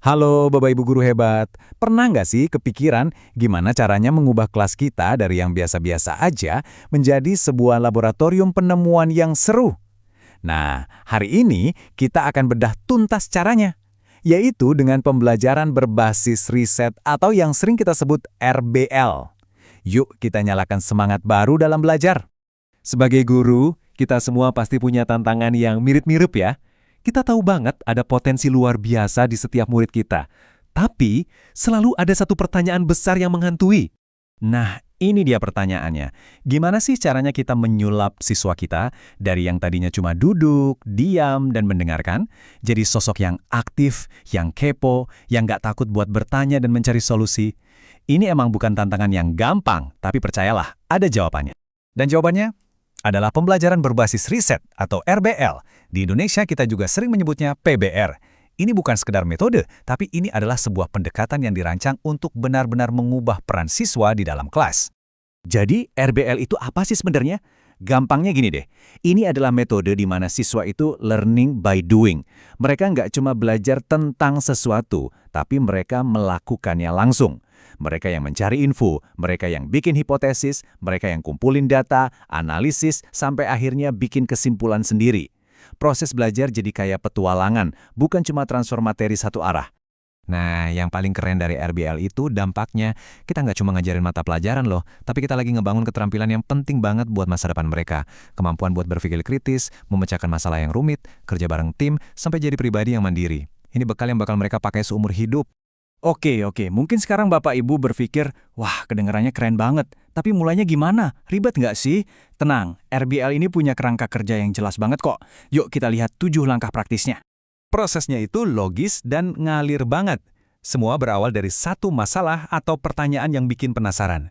Halo Bapak Ibu Guru hebat, pernah nggak sih kepikiran gimana caranya mengubah kelas kita dari yang biasa-biasa aja menjadi sebuah laboratorium penemuan yang seru? Nah, hari ini kita akan bedah tuntas caranya, yaitu dengan pembelajaran berbasis riset atau yang sering kita sebut RBL. Yuk kita nyalakan semangat baru dalam belajar. Sebagai guru, kita semua pasti punya tantangan yang mirip-mirip ya. Kita tahu banget ada potensi luar biasa di setiap murid kita. Tapi, selalu ada satu pertanyaan besar yang menghantui. Nah, ini dia pertanyaannya. Gimana sih caranya kita menyulap siswa kita dari yang tadinya cuma duduk, diam, dan mendengarkan, jadi sosok yang aktif, yang kepo, yang nggak takut buat bertanya dan mencari solusi? Ini emang bukan tantangan yang gampang, tapi percayalah, ada jawabannya. Dan jawabannya adalah pembelajaran berbasis riset atau RBL. Di Indonesia kita juga sering menyebutnya PBR. Ini bukan sekedar metode, tapi ini adalah sebuah pendekatan yang dirancang untuk benar-benar mengubah peran siswa di dalam kelas. Jadi RBL itu apa sih sebenarnya? Gampangnya gini deh, ini adalah metode di mana siswa itu learning by doing. Mereka nggak cuma belajar tentang sesuatu, tapi mereka melakukannya langsung. Mereka yang mencari info, mereka yang bikin hipotesis, mereka yang kumpulin data, analisis, sampai akhirnya bikin kesimpulan sendiri. Proses belajar jadi kayak petualangan, bukan cuma transfer materi satu arah. Nah, yang paling keren dari RBL itu dampaknya, kita nggak cuma ngajarin mata pelajaran loh, tapi kita lagi ngebangun keterampilan yang penting banget buat masa depan mereka. Kemampuan buat berpikir kritis, memecahkan masalah yang rumit, kerja bareng tim, sampai jadi pribadi yang mandiri. Ini bekal yang bakal mereka pakai seumur hidup. Oke, mungkin sekarang Bapak Ibu berpikir, wah kedengarannya keren banget, tapi mulainya gimana? Ribet nggak sih? Tenang, RBL ini punya kerangka kerja yang jelas banget kok. Yuk kita lihat 7 langkah praktisnya. Prosesnya itu logis dan ngalir banget. Semua berawal dari satu masalah atau pertanyaan yang bikin penasaran.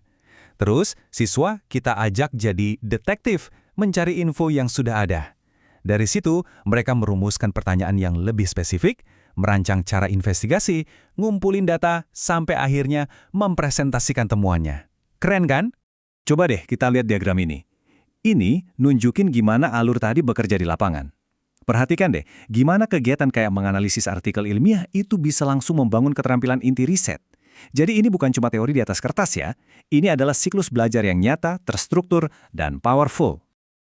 Terus, siswa kita ajak jadi detektif, mencari info yang sudah ada. Dari situ, mereka merumuskan pertanyaan yang lebih spesifik, merancang cara investigasi, ngumpulin data, sampai akhirnya mempresentasikan temuannya. Keren kan? Coba deh kita lihat diagram ini. Ini nunjukin gimana alur tadi bekerja di lapangan. Perhatikan deh, gimana kegiatan kayak menganalisis artikel ilmiah itu bisa langsung membangun keterampilan inti riset. Jadi ini bukan cuma teori di atas kertas ya, ini adalah siklus belajar yang nyata, terstruktur, dan powerful.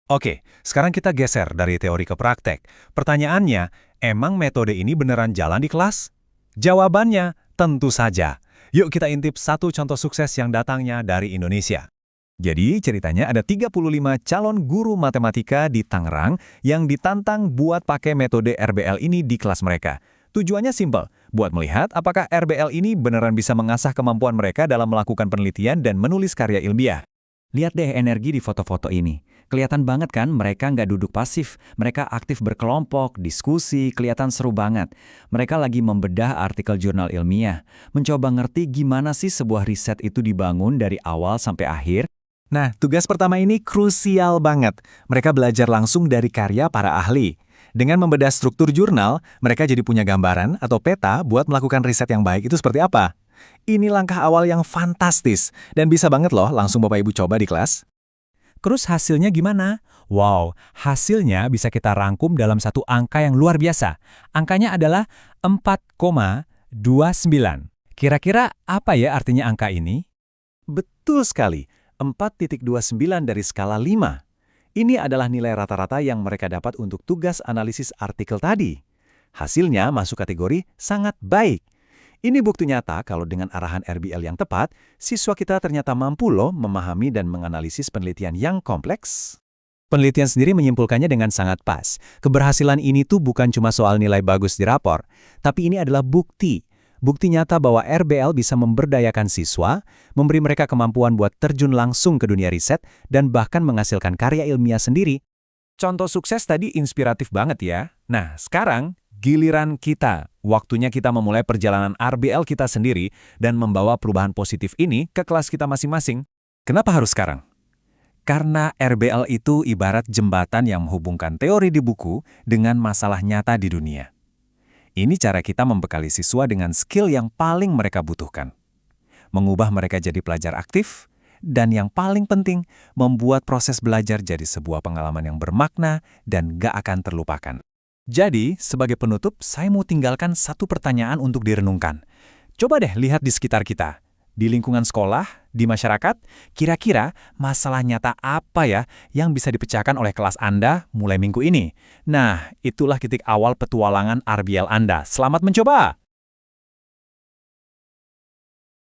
Oke, sekarang kita geser dari teori ke praktek. Pertanyaannya, emang metode ini beneran jalan di kelas? Jawabannya, tentu saja. Yuk kita intip satu contoh sukses yang datangnya dari Indonesia. Jadi ceritanya ada 35 calon guru matematika di Tangerang yang ditantang buat pakai metode RBL ini di kelas mereka. Tujuannya simpel, buat melihat apakah RBL ini beneran bisa mengasah kemampuan mereka dalam melakukan penelitian dan menulis karya ilmiah. Lihat deh energi di foto-foto ini. Kelihatan banget kan mereka nggak duduk pasif. Mereka aktif berkelompok, diskusi, kelihatan seru banget. Mereka lagi membedah artikel jurnal ilmiah. Mencoba ngerti gimana sih sebuah riset itu dibangun dari awal sampai akhir. Nah, tugas pertama ini krusial banget. Mereka belajar langsung dari karya para ahli. Dengan membedah struktur jurnal, mereka jadi punya gambaran atau peta buat melakukan riset yang baik itu seperti apa. Ini langkah awal yang fantastis, dan bisa banget loh langsung Bapak Ibu coba di kelas. Terus hasilnya gimana? Wow, hasilnya bisa kita rangkum dalam satu angka yang luar biasa. Angkanya adalah 4,29. Kira-kira apa ya artinya angka ini? Betul sekali, 4,29 dari skala 5. Ini adalah nilai rata-rata yang mereka dapat untuk tugas analisis artikel tadi. Hasilnya masuk kategori sangat baik. Ini bukti nyata kalau dengan arahan RBL yang tepat, siswa kita ternyata mampu loh memahami dan menganalisis penelitian yang kompleks. Penelitian sendiri menyimpulkannya dengan sangat pas. Keberhasilan ini tuh bukan cuma soal nilai bagus di rapor, tapi ini adalah bukti. Bukti nyata bahwa RBL bisa memberdayakan siswa, memberi mereka kemampuan buat terjun langsung ke dunia riset, dan bahkan menghasilkan karya ilmiah sendiri. Contoh sukses tadi inspiratif banget ya. Nah, sekarang giliran kita. Waktunya kita memulai perjalanan RBL kita sendiri dan membawa perubahan positif ini ke kelas kita masing-masing. Kenapa harus sekarang? Karena RBL itu ibarat jembatan yang menghubungkan teori di buku dengan masalah nyata di dunia. Ini cara kita membekali siswa dengan skill yang paling mereka butuhkan. Mengubah mereka jadi pelajar aktif, dan yang paling penting, membuat proses belajar jadi sebuah pengalaman yang bermakna dan gak akan terlupakan. Jadi, sebagai penutup, saya mau tinggalkan satu pertanyaan untuk direnungkan. Coba deh lihat di sekitar kita. Di lingkungan sekolah, di masyarakat, kira-kira masalah nyata apa ya yang bisa dipecahkan oleh kelas Anda mulai minggu ini? Nah, itulah titik awal petualangan RBL Anda. Selamat mencoba!